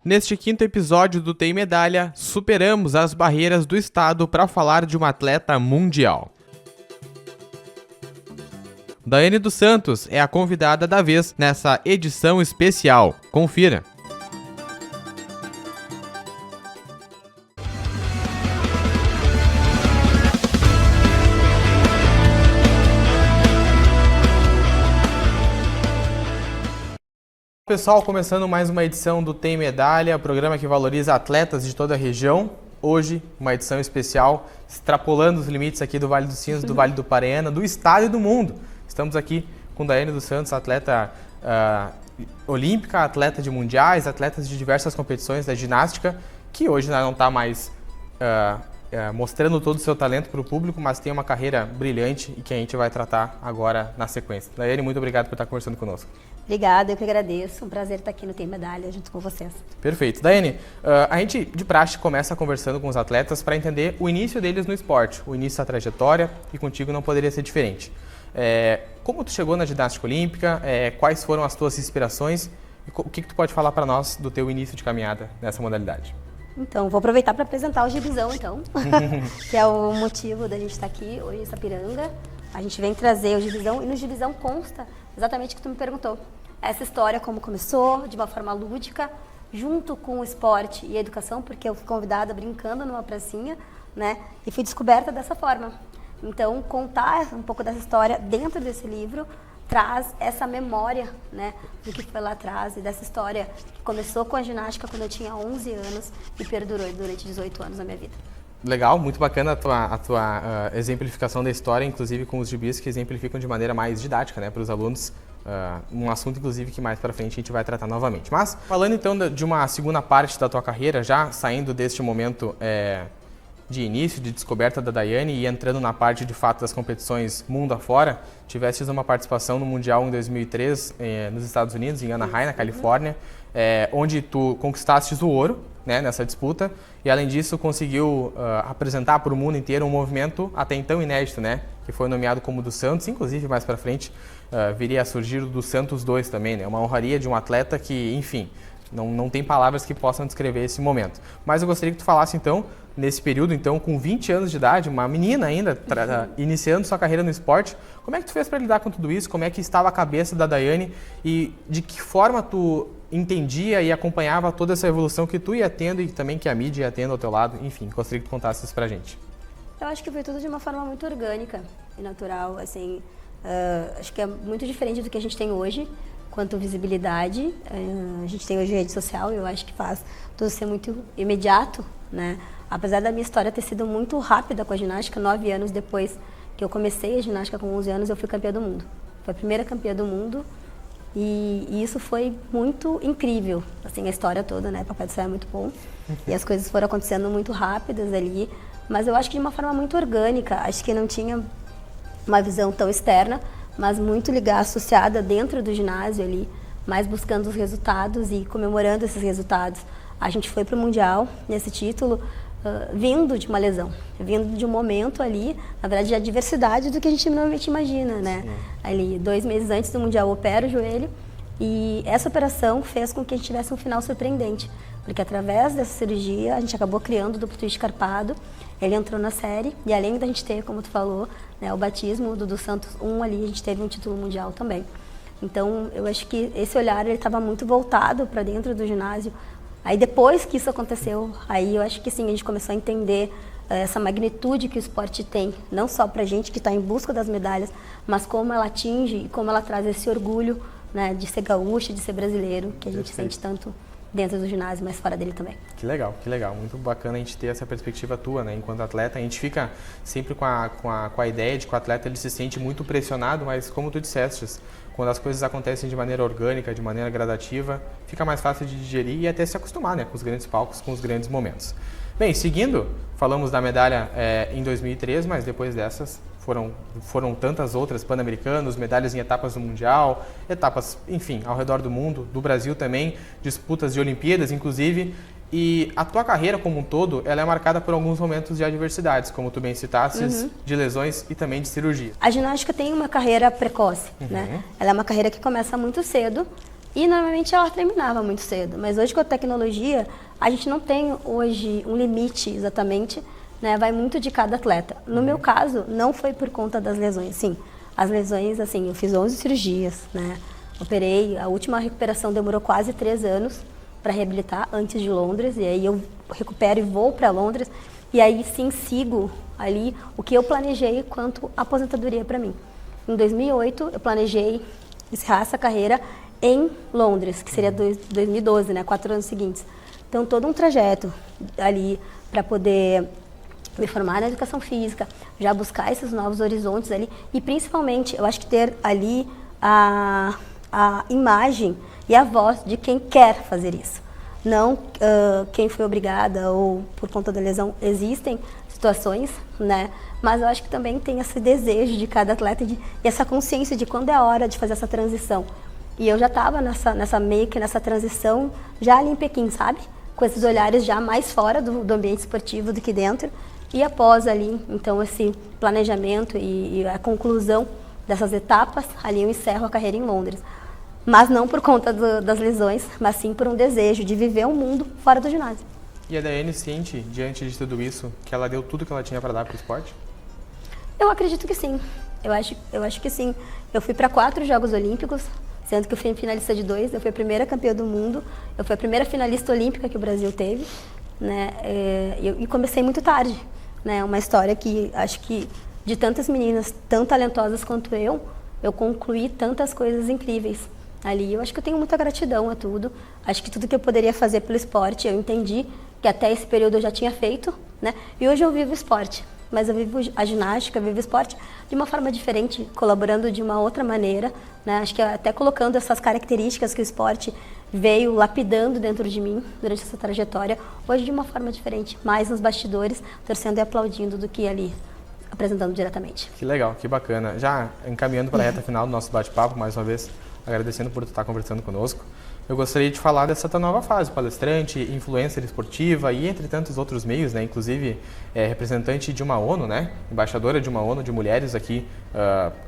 Neste quinto episódio do Tem Medalha, superamos as barreiras do estado para falar de uma atleta mundial. Daiane dos Santos é a convidada da vez nessa edição especial. Confira! Pessoal, começando mais uma edição do Tem Medalha, programa que valoriza atletas de toda a região. Hoje, uma edição especial, extrapolando os limites aqui do Vale dos Sinos, do Vale do Paraíba, do estado e do mundo. Estamos aqui com Daiane dos Santos, atleta olímpica, atleta de mundiais, atletas de diversas competições da ginástica, que hoje não está mais mostrando todo o seu talento para o público, mas tem uma carreira brilhante e que a gente vai tratar agora na sequência. Daiane, muito obrigado por estar conversando conosco. Obrigada, eu que agradeço. Um prazer estar aqui no Tem Medalha junto com vocês. Perfeito. Daiane, a gente de praxe começa conversando com os atletas para entender o início deles no esporte, o início da trajetória, e contigo não poderia ser diferente. Como tu chegou na ginástica olímpica, quais foram as tuas inspirações e o que tu pode falar para nós do teu início de caminhada nessa modalidade? Então, vou aproveitar para apresentar o Gibizão, então, que é o motivo da gente estar aqui hoje em Sapiranga. A gente vem trazer o Gibizão e no Gibizão consta exatamente o que tu me perguntou. Essa história como começou, de uma forma lúdica, junto com o esporte e a educação, porque eu fui convidada brincando numa pracinha, né? E fui descoberta dessa forma. Então, contar um pouco dessa história dentro desse livro traz essa memória, né, do que foi lá atrás e dessa história que começou com a ginástica quando eu tinha 11 anos e perdurou durante 18 anos na minha vida. Legal, muito bacana a tua exemplificação da história, inclusive com os gibis que exemplificam de maneira mais didática, né, para os alunos, um assunto inclusive que mais para frente a gente vai tratar novamente. Mas falando então de uma segunda parte da tua carreira, já saindo deste momento de início, de descoberta da Daiane e entrando na parte de fato das competições mundo afora, tivestes uma participação no Mundial em 2003 nos Estados Unidos, em Anaheim, na Califórnia, onde tu conquistastes o ouro, né, nessa disputa, e além disso conseguiu apresentar para o mundo inteiro um movimento até então inédito, né, que foi nomeado como dos Santos, inclusive mais para frente viria a surgir o dos Santos 2 também, né, uma honraria de um atleta que, enfim, não tem palavras que possam descrever esse momento. Mas eu gostaria que tu falasse então, nesse período, então, com 20 anos de idade, uma menina ainda, iniciando sua carreira no esporte, como é que tu fez para lidar com tudo isso? Como é que estava a cabeça da Daiane e de que forma tu entendia e acompanhava toda essa evolução que tu ia tendo e também que a mídia ia tendo ao teu lado? Enfim, gostaria que tu contasse isso pra gente. Eu acho que foi tudo de uma forma muito orgânica e natural, assim, acho que é muito diferente do que a gente tem hoje, quanto visibilidade. A gente tem hoje rede social e eu acho que faz tudo ser muito imediato, né? Apesar da minha história ter sido muito rápida com a ginástica, 9 anos depois que eu comecei a ginástica com 11 anos, eu fui campeã do mundo. Foi a primeira campeã do mundo e isso foi muito incrível, assim, a história toda, né? Papai do Céu é muito bom e as coisas foram acontecendo muito rápidas ali, mas eu acho que de uma forma muito orgânica, acho que não tinha uma visão tão externa, mas muito ligada, associada dentro do ginásio ali, mais buscando os resultados e comemorando esses resultados. A gente foi para o Mundial nesse título, vindo de uma lesão, vindo de um momento ali, na verdade, de adversidade do que a gente normalmente imagina, né? Sim. Ali, 2 meses antes do Mundial, eu opero o joelho e essa operação fez com que a gente tivesse um final surpreendente, porque através dessa cirurgia a gente acabou criando o duplo twist carpado, ele entrou na série e além da gente ter, como tu falou, né, o batismo do Santos 1 ali, a gente teve um título mundial também. Então, eu acho que esse olhar ele estava muito voltado para dentro do ginásio. Aí depois que isso aconteceu, aí eu acho que sim, a gente começou a entender essa magnitude que o esporte tem, não só para a gente que está em busca das medalhas, mas como ela atinge e como ela traz esse orgulho, né, de ser gaúcha, de ser brasileiro, que a gente sente tanto dentro do ginásio, mas fora dele também. Que legal, muito bacana a gente ter essa perspectiva tua, né, enquanto atleta. A gente fica sempre com a ideia de que o atleta ele se sente muito pressionado, mas como tu disseste, quando as coisas acontecem de maneira orgânica, de maneira gradativa, fica mais fácil de digerir e até se acostumar, né, com os grandes palcos, com os grandes momentos. Bem, seguindo, falamos da medalha em 2003, mas depois dessas foram tantas outras, pan-americanos, medalhas em etapas do Mundial, etapas, enfim, ao redor do mundo, do Brasil também, disputas de Olimpíadas, inclusive. E a tua carreira como um todo, ela é marcada por alguns momentos de adversidades, como tu bem citasses, de lesões e também de cirurgia. A ginástica tem uma carreira precoce, né? Ela é uma carreira que começa muito cedo, E normalmente ela terminava muito cedo, mas hoje com a tecnologia, a gente não tem hoje um limite exatamente, né? Vai muito de cada atleta. No meu caso, não foi por conta das lesões, sim. As lesões, assim, eu fiz 11 cirurgias, né? Operei, a última recuperação demorou quase 3 anos para reabilitar antes de Londres, e aí eu recupero e vou para Londres, e aí sim sigo ali o que eu planejei quanto aposentadoria para mim. Em 2008, eu planejei encerrar essa carreira em Londres, que seria 2012, né, 4 anos seguintes. Então, todo um trajeto ali para poder me formar na educação física, já buscar esses novos horizontes ali, e principalmente, eu acho que ter ali a imagem e a voz de quem quer fazer isso. Não quem foi obrigada ou por conta da lesão. Existem situações, né? Mas eu acho que também tem esse desejo de cada atleta e essa consciência de quando é a hora de fazer essa transição. E eu já estava nessa transição já ali em Pequim, sabe? Com esses olhares já mais fora do ambiente esportivo do que dentro. E após ali, então, esse planejamento e a conclusão dessas etapas, ali eu encerro a carreira em Londres. Mas não por conta das lesões, mas sim por um desejo de viver um mundo fora do ginásio. E a Daiane sente, diante de tudo isso, que ela deu tudo que ela tinha para dar para o esporte? Eu acredito que sim. Eu acho que sim. Eu fui para 4 Jogos Olímpicos, sendo que eu fui finalista de 2. Eu fui a primeira campeã do mundo. Eu fui a primeira finalista olímpica que o Brasil teve, né? E comecei muito tarde, né? Uma história que acho que de tantas meninas tão talentosas quanto eu concluí tantas coisas incríveis ali. Eu acho que eu tenho muita gratidão a tudo. Acho que tudo que eu poderia fazer pelo esporte, eu entendi que até esse período eu já tinha feito, né? E hoje eu vivo o esporte, mas eu vivo a ginástica, eu vivo o esporte de uma forma diferente, colaborando de uma outra maneira, né? Acho que até colocando essas características que o esporte veio lapidando dentro de mim durante essa trajetória, hoje de uma forma diferente, mais nos bastidores, torcendo e aplaudindo do que ali apresentando diretamente. Que legal, que bacana. Já encaminhando para a reta final do nosso bate-papo, mais uma vez, agradecendo por tu estar conversando conosco. Eu gostaria de falar dessa tua nova fase, palestrante, influencer esportiva e entre tantos outros meios, né? Inclusive representante de uma ONU, né? Embaixadora de uma ONU de mulheres aqui,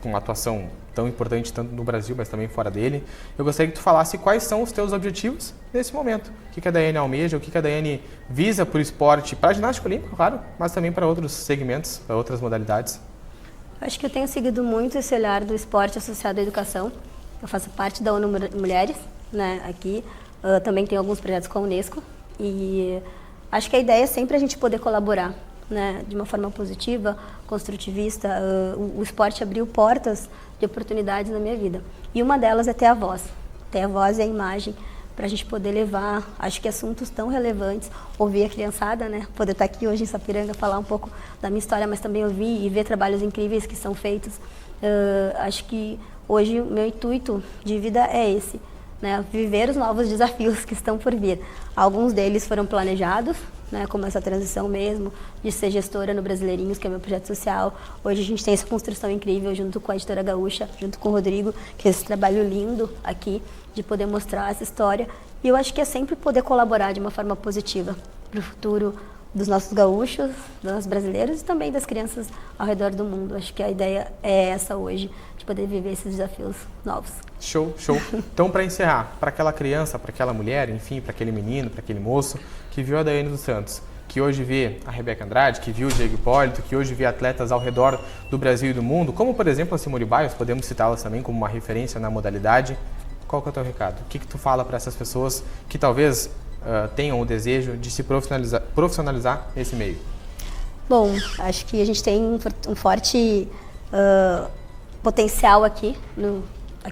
com uma atuação tão importante tanto no Brasil, mas também fora dele. Eu gostaria que tu falasse quais são os teus objetivos nesse momento. O que a Daiane almeja, o que a Daiane visa para o esporte, para a ginástica olímpica, claro, mas também para outros segmentos, para outras modalidades. Acho que eu tenho seguido muito esse olhar do esporte associado à educação. Eu faço parte da ONU Mulheres, né, aqui. Também tenho alguns projetos com a Unesco. E acho que a ideia é sempre a gente poder colaborar, né, de uma forma positiva, construtivista. O esporte abriu portas de oportunidades na minha vida. E uma delas é ter a voz. Ter a voz e a imagem para a gente poder levar, acho que assuntos tão relevantes, ouvir a criançada, né, poder estar aqui hoje em Sapiranga, falar um pouco da minha história, mas também ouvir e ver trabalhos incríveis que são feitos. Acho que hoje o meu intuito de vida é esse, né? Viver os novos desafios que estão por vir. Alguns deles foram planejados, né? Como essa transição mesmo, de ser gestora no Brasileirinhos, que é meu projeto social. Hoje a gente tem essa construção incrível junto com a Editora Gaúcha, junto com o Rodrigo, que é esse trabalho lindo aqui, de poder mostrar essa história. E eu acho que é sempre poder colaborar de uma forma positiva para o futuro dos nossos gaúchos, dos brasileiros e também das crianças ao redor do mundo. Acho que a ideia é essa hoje, de poder viver esses desafios novos. Show, show. Então, para encerrar, para aquela criança, para aquela mulher, enfim, para aquele menino, para aquele moço que viu a Daiane dos Santos, que hoje vê a Rebeca Andrade, que viu o Diego Hipólito, que hoje vê atletas ao redor do Brasil e do mundo, como, por exemplo, a Simone Biles, podemos citá-las também como uma referência na modalidade. Qual que é o teu recado? O que tu fala para essas pessoas que talvez tenham o desejo de se profissionalizar nesse meio? Bom, acho que a gente tem um forte potencial aqui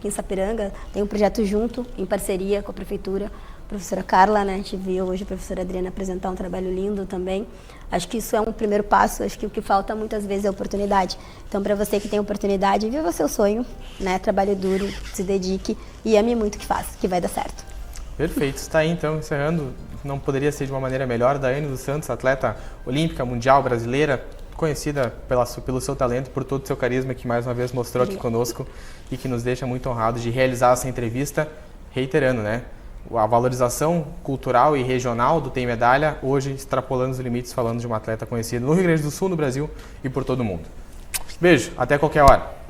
em Sapiranga. Tem um projeto junto, em parceria com a Prefeitura, a professora Carla, né? A gente viu hoje a professora Adriana apresentar um trabalho lindo também. Acho que isso é um primeiro passo, acho que o que falta muitas vezes é oportunidade. Então, para você que tem oportunidade, viva o seu sonho, né? Trabalhe duro, se dedique e ame muito o que faz, que vai dar certo. Perfeito, está aí então, encerrando, não poderia ser de uma maneira melhor, Daiane dos Santos, atleta olímpica, mundial, brasileira, conhecida pelo seu talento, por todo o seu carisma, que mais uma vez mostrou aqui conosco e que nos deixa muito honrados de realizar essa entrevista, reiterando, né? A valorização cultural e regional do Tem Medalha, hoje extrapolando os limites, falando de uma atleta conhecida no Rio Grande do Sul, no Brasil e por todo o mundo. Beijo, até qualquer hora.